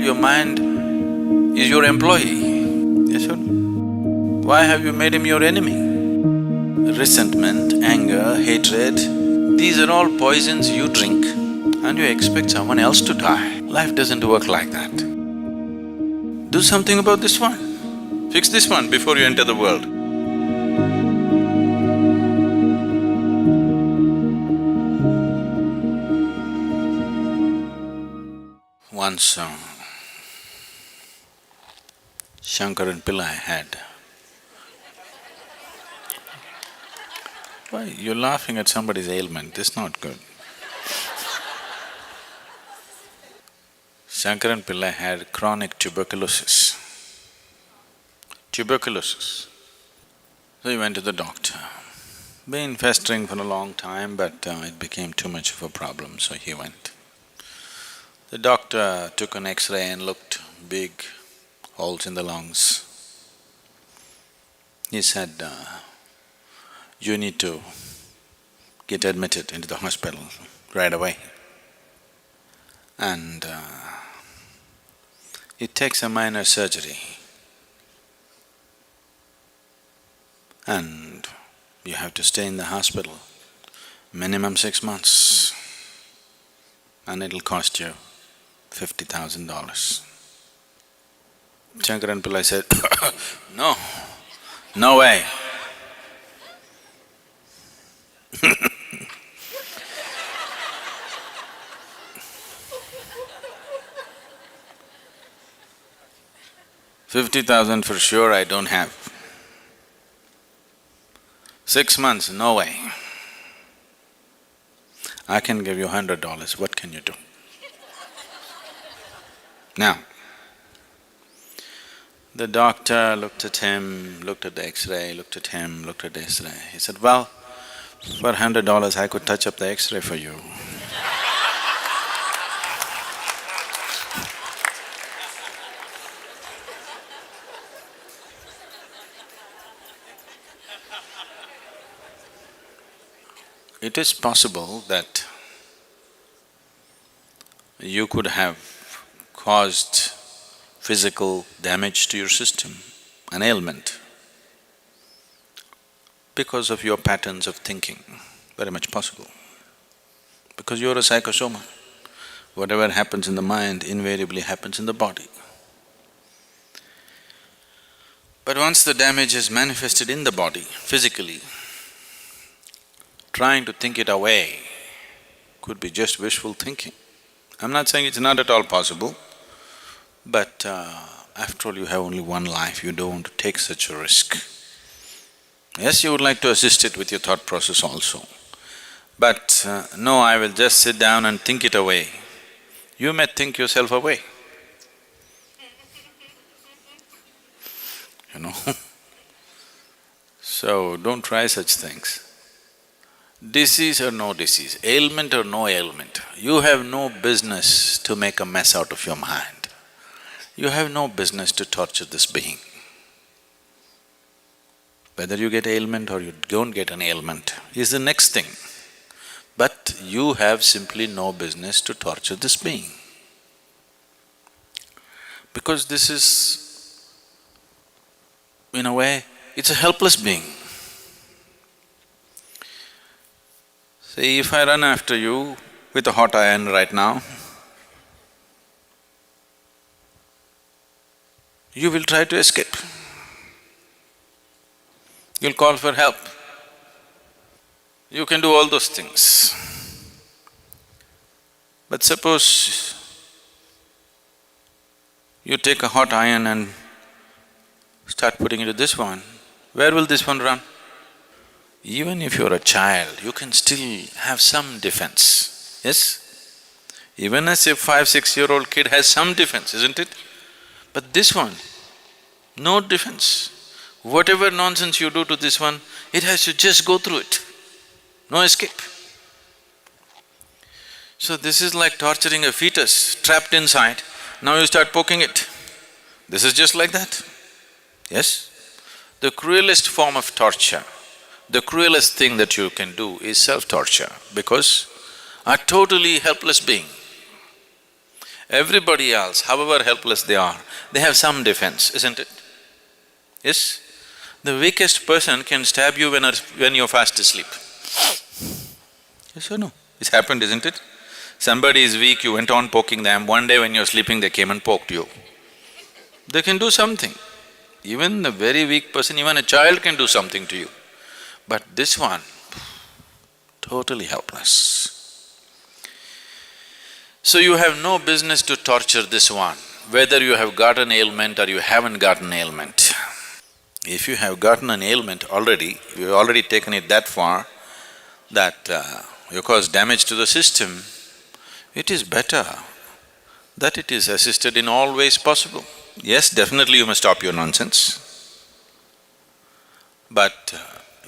Your mind is your employee, yes or no? Why have you made him your enemy? Resentment, anger, hatred, these are all poisons you drink and you expect someone else to die. Life doesn't work like that. Do something about this one. Fix this one before you enter the world. Once Shankaran Pillai had… Why, you're laughing at somebody's ailment, it's not good. Shankaran Pillai had chronic tuberculosis. Tuberculosis. So he went to the doctor. Been festering for a long time, but it became too much of a problem, so he went. The doctor took an X-ray and looked, big holes in the lungs. He said, you need to get admitted into the hospital right away. And it takes a minor surgery. And you have to stay in the hospital minimum 6 months. And it'll cost you $50,000. Shankaran Pillai said, no, no way. $50,000 for sure I don't have. 6 months, no way. I can give you $100, what can you do? Now, the doctor looked at him, looked at the X-ray, looked at him, looked at the X-ray. He said, well, for $100 I could touch up the X-ray for you. It is possible that you could have caused physical damage to your system, an ailment, because of your patterns of thinking, very much possible. Because you're a psychosoma, whatever happens in the mind invariably happens in the body. But once the damage is manifested in the body, physically, trying to think it away could be just wishful thinking. I'm not saying it's not at all possible, but after all you have only one life, you don't want to take such a risk. Yes, you would like to assist it with your thought process also, but no, I will just sit down and think it away. You may think yourself away. You know So, don't try such things. Disease or no disease, ailment or no ailment, you have no business to make a mess out of your mind. You have no business to torture this being. Whether you get ailment or you don't get an ailment is the next thing. But you have simply no business to torture this being. Because this is, in a way, it's a helpless being. See, if I run after you with a hot iron right now, you will try to escape. You'll call for help. You can do all those things. But suppose you take a hot iron and start putting into this one, where will this one run? Even if you're a child, you can still have some defense, yes? Even as a 5-6-year-old kid has some defense, isn't it? But this one, no defense. Whatever nonsense you do to this one, it has to just go through it, no escape. So this is like torturing a fetus trapped inside, now you start poking it. This is just like that, yes? The cruelest form of torture, the cruelest thing that you can do is self-torture, because a totally helpless being Everybody else, however helpless they are, they have some defense, isn't it? Yes? The weakest person can stab you when you're fast asleep. Yes or no? It's happened, isn't it? Somebody is weak, you went on poking them, one day when you're sleeping they came and poked you. They can do something. Even a very weak person, even a child can do something to you. But this one, totally helpless. So you have no business to torture this one, whether you have got an ailment or you haven't got an ailment. If you have gotten an ailment already, you've already taken it that far that you cause damage to the system, it is better that it is assisted in all ways possible. Yes, definitely you must stop your nonsense. But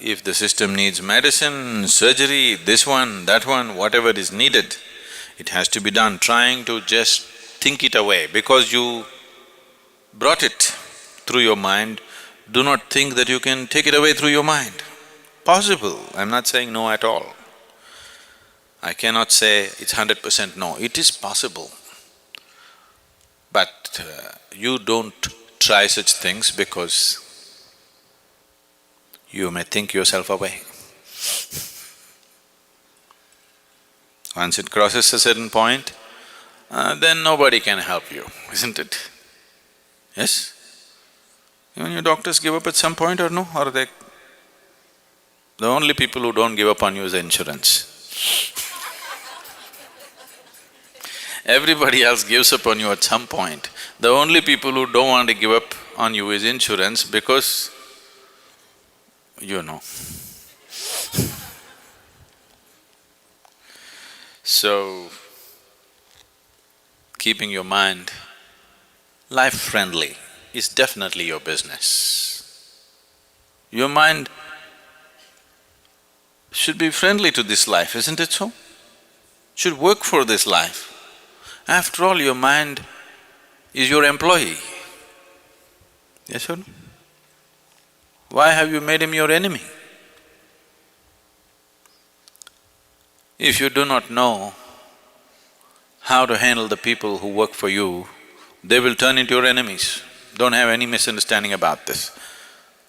if the system needs medicine, surgery, this one, that one, whatever is needed, it has to be done. Trying to just think it away because you brought it through your mind, do not think that you can take it away through your mind. Possible, I'm not saying no at all. I cannot say it's 100% no, it is possible. But you don't try such things because you may think yourself away. Once it crosses a certain point, then nobody can help you, isn't it? Yes? Even your doctors give up at some point or no? Or they… The only people who don't give up on you is the insurance. Everybody else gives up on you at some point. The only people who don't want to give up on you is insurance because, you know. So, keeping your mind life-friendly is definitely your business. Your mind should be friendly to this life, isn't it so? Should work for this life. After all, your mind is your employee. Yes or no? Why have you made him your enemy? If you do not know how to handle the people who work for you, they will turn into your enemies. Don't have any misunderstanding about this.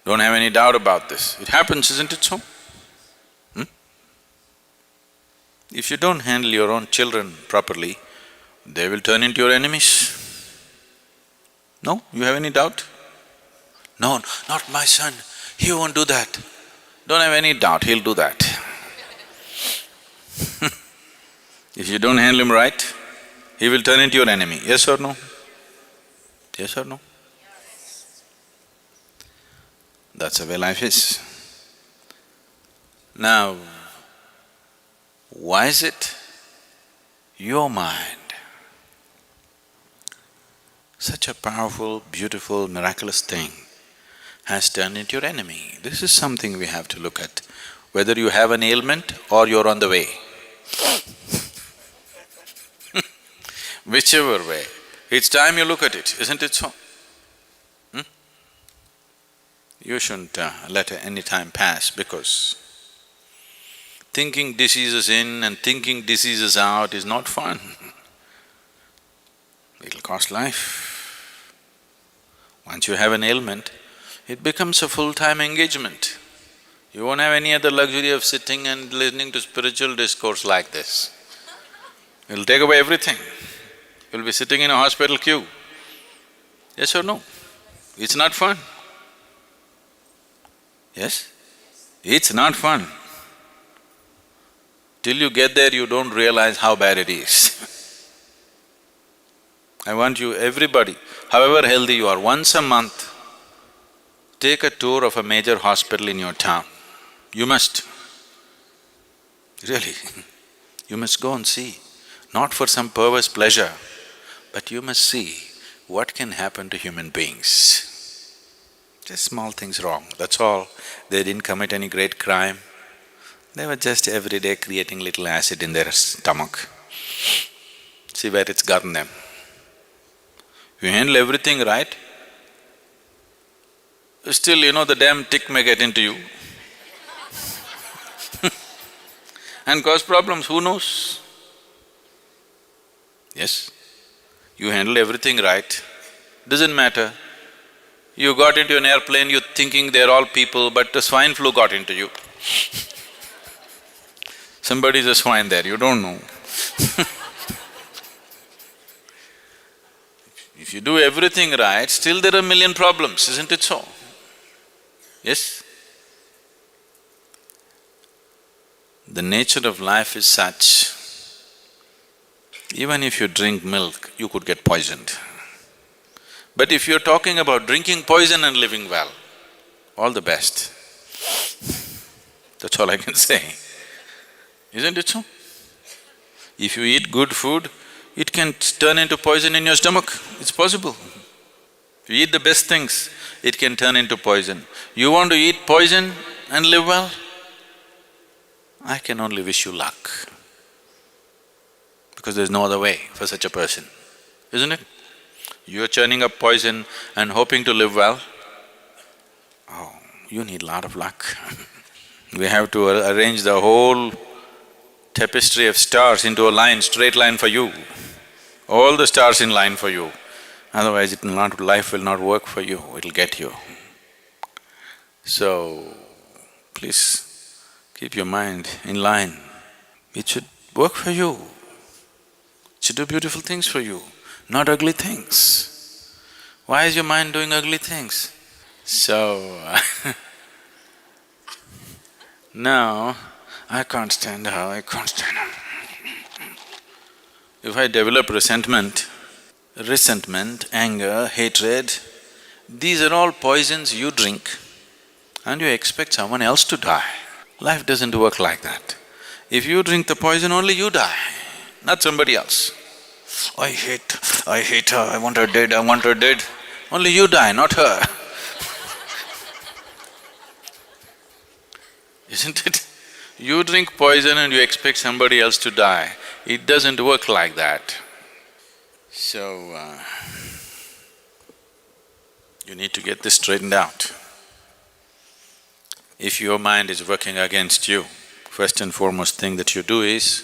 Don't have any doubt about this. It happens, isn't it so? If you don't handle your own children properly, they will turn into your enemies. No? You have any doubt? No, not my son, he won't do that. Don't have any doubt, he'll do that. If you don't handle him right, he will turn into your enemy, yes or no? Yes or no? That's the way life is. Now, why is it your mind, such a powerful, beautiful, miraculous thing, has turned into your enemy? This is something we have to look at, whether you have an ailment or you're on the way. Whichever way, it's time you look at it, isn't it so? You shouldn't let any time pass because thinking diseases in and thinking diseases out is not fun. It'll cost life. Once you have an ailment, it becomes a full-time engagement. You won't have any other luxury of sitting and listening to spiritual discourse like this. It'll take away everything. You'll be sitting in a hospital queue. Yes or no? It's not fun. Yes? It's not fun. Till you get there, you don't realize how bad it is. I want you, everybody, however healthy you are, once a month, take a tour of a major hospital in your town. You must. Really, you must go and see. Not for some perverse pleasure, but you must see what can happen to human beings. Just small things wrong, that's all. They didn't commit any great crime. They were just every day creating little acid in their stomach. See where it's gotten them. You handle everything right, still, the damn tick may get into you and cause problems, who knows? Yes? You handle everything right, doesn't matter. You got into an airplane, you're thinking they're all people, but the swine flu got into you. Somebody's a swine there, you don't know. If you do everything right, still there are a million problems, isn't it so? Yes? The nature of life is such, even if you drink milk, you could get poisoned. But if you're talking about drinking poison and living well, all the best. That's all I can say. Isn't it so? If you eat good food, it can turn into poison in your stomach, it's possible. If you eat the best things, it can turn into poison. You want to eat poison and live well? I can only wish you luck, because there's no other way for such a person, isn't it? You're churning up poison and hoping to live well? Oh, you need a lot of luck. We have to arrange the whole tapestry of stars into a line, straight line for you. All the stars in line for you. Otherwise life will not work for you, it'll get you. So, please keep your mind in line. It should work for you. It should do beautiful things for you, not ugly things. Why is your mind doing ugly things? So, now, I can't stand her, I can't stand her. If I develop resentment, anger, hatred, these are all poisons you drink and you expect someone else to die. Life doesn't work like that. If you drink the poison, only you die, not somebody else. I hate her, I want her dead. Only you die, not her. Isn't it? You drink poison and you expect somebody else to die. It doesn't work like that. So, you need to get this straightened out. If your mind is working against you, first and foremost thing that you do is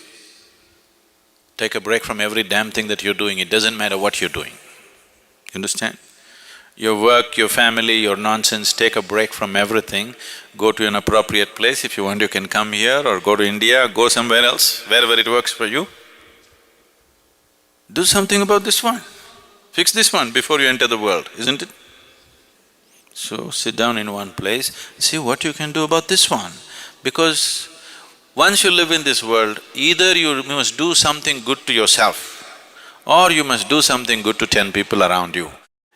take a break from every damn thing that you're doing, it doesn't matter what you're doing. You understand? Your work, your family, your nonsense, take a break from everything, go to an appropriate place. If you want, you can come here or go to India, go somewhere else, wherever it works for you. Do something about this one. Fix this one before you enter the world, isn't it? So, sit down in one place, see what you can do about this one. Because once you live in this world, either you must do something good to yourself or you must do something good to 10 people around you.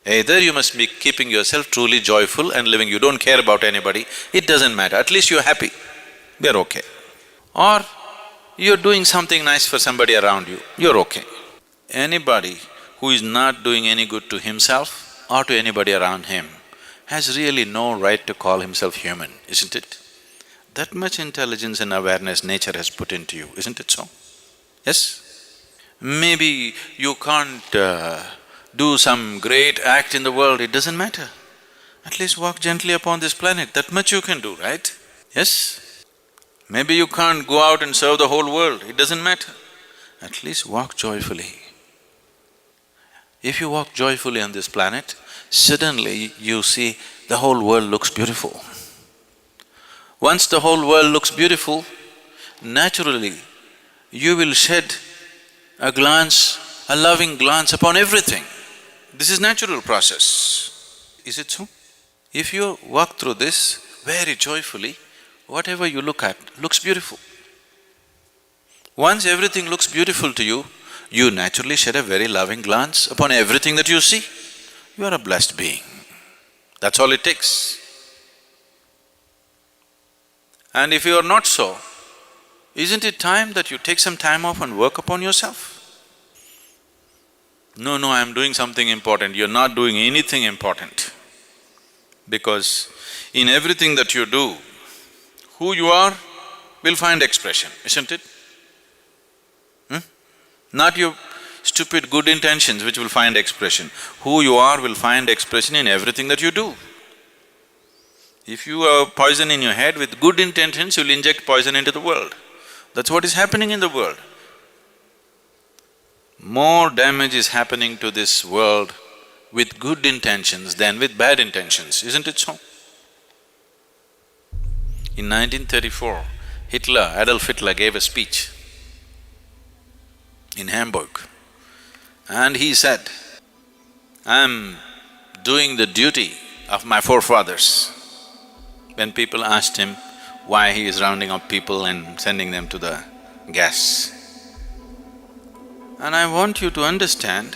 Either you must be keeping yourself truly joyful and living, you don't care about anybody, it doesn't matter, at least you're happy, they're okay. Or you're doing something nice for somebody around you, you're okay. Anybody who is not doing any good to himself or to anybody around him has really no right to call himself human, isn't it? That much intelligence and awareness nature has put into you, isn't it so? Yes? Maybe you can't do some great act in the world, it doesn't matter. At least walk gently upon this planet, that much you can do, right? Yes? Maybe you can't go out and serve the whole world, it doesn't matter. At least walk joyfully. If you walk joyfully on this planet, suddenly you see the whole world looks beautiful. Once the whole world looks beautiful, naturally you will shed a glance, a loving glance upon everything. This is natural process, is it so? If you walk through this very joyfully, whatever you look at looks beautiful. Once everything looks beautiful to you, you naturally shed a very loving glance upon everything that you see. You are a blessed being. That's all it takes. And if you are not so, isn't it time that you take some time off and work upon yourself? No, I'm doing something important, you're not doing anything important. Because in everything that you do, who you are will find expression, isn't it? Not your stupid good intentions which will find expression. Who you are will find expression in everything that you do. If you have poison in your head with good intentions, you'll inject poison into the world. That's what is happening in the world. more damage is happening to this world with good intentions than with bad intentions, isn't it so? In 1934, Adolf Hitler gave a speech in Hamburg, and he said, "I'm doing the duty of my forefathers." When people asked him why he is rounding up people and sending them to the gas. And I want you to understand,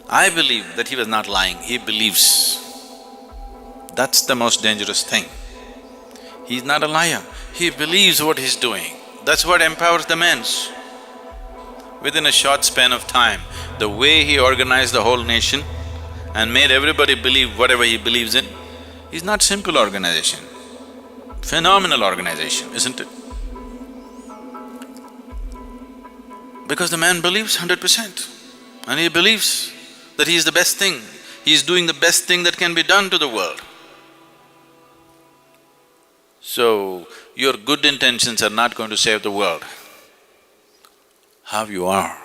I believe that he was not lying, he believes. That's the most dangerous thing. He's not a liar, he believes what he's doing. That's what empowers the man. Within a short span of time, the way he organized the whole nation and made everybody believe whatever he believes in, is not simple organization, phenomenal organization, isn't it? Because the man believes 100%, and he believes that he is the best thing, he is doing the best thing that can be done to the world. So, your good intentions are not going to save the world. How you are,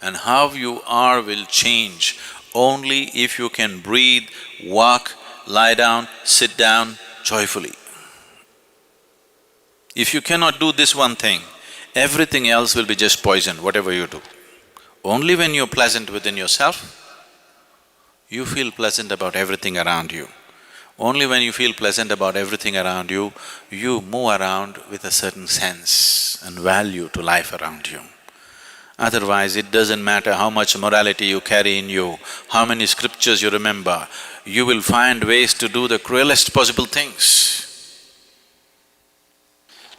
and how you are will change only if you can breathe, walk, lie down, sit down joyfully. If you cannot do this one thing, everything else will be just poison, whatever you do. Only when you're pleasant within yourself, you feel pleasant about everything around you. Only when you feel pleasant about everything around you, you move around with a certain sense and value to life around you. Otherwise, it doesn't matter how much morality you carry in you, how many scriptures you remember, you will find ways to do the cruelest possible things.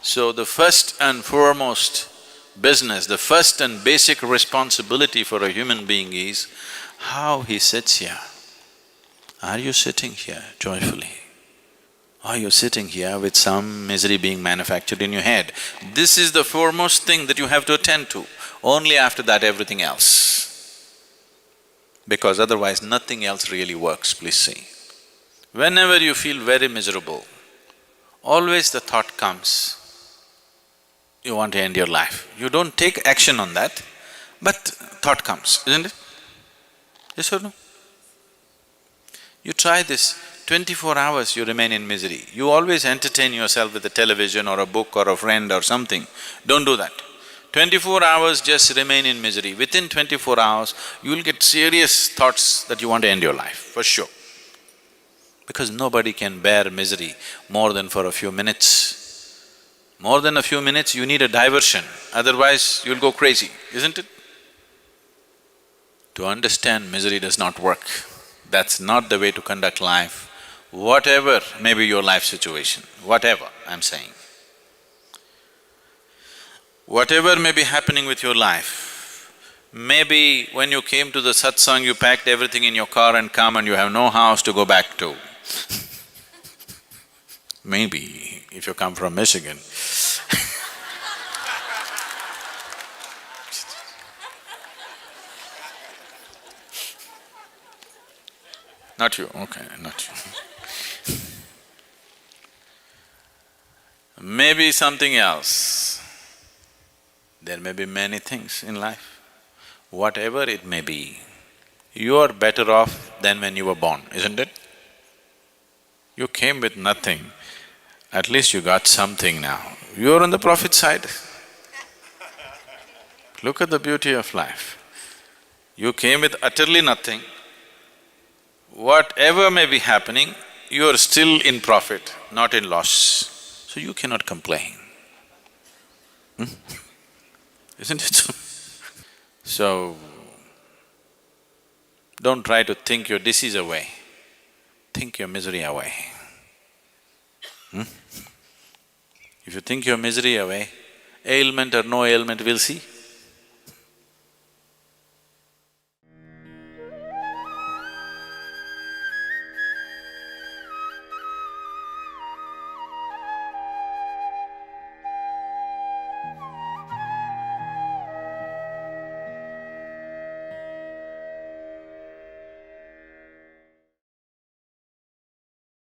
So the first and foremost business, the first and basic responsibility for a human being is how he sits here. Are you sitting here joyfully? Are you sitting here with some misery being manufactured in your head? This is the foremost thing that you have to attend to. Only after that everything else. Because otherwise nothing else really works, please see. Whenever you feel very miserable, always the thought comes, you want to end your life. You don't take action on that, but thought comes, isn't it? Yes or no? You try this, 24 hours you remain in misery. You always entertain yourself with a television or a book or a friend or something. Don't do that. 24 hours just remain in misery. Within 24 hours, you will get serious thoughts that you want to end your life, for sure. Because nobody can bear misery more than for a few minutes. More than a few minutes, you need a diversion, otherwise you'll go crazy, isn't it? To understand misery does not work. That's not the way to conduct life, whatever may be your life situation, whatever I'm saying. Whatever may be happening with your life, maybe when you came to the satsang, you packed everything in your car and come and you have no house to go back to. Maybe, if you come from Michigan. Not you, okay, not you. Maybe something else. There may be many things in life. Whatever it may be, you are better off than when you were born, isn't it? You came with nothing, at least you got something now. You're on the profit side. Look at the beauty of life. You came with utterly nothing. Whatever may be happening, you are still in profit, not in loss. So you cannot complain. Isn't it so? So, don't try to think your disease away, think your misery away. If you think your misery away, ailment or no ailment, we'll see.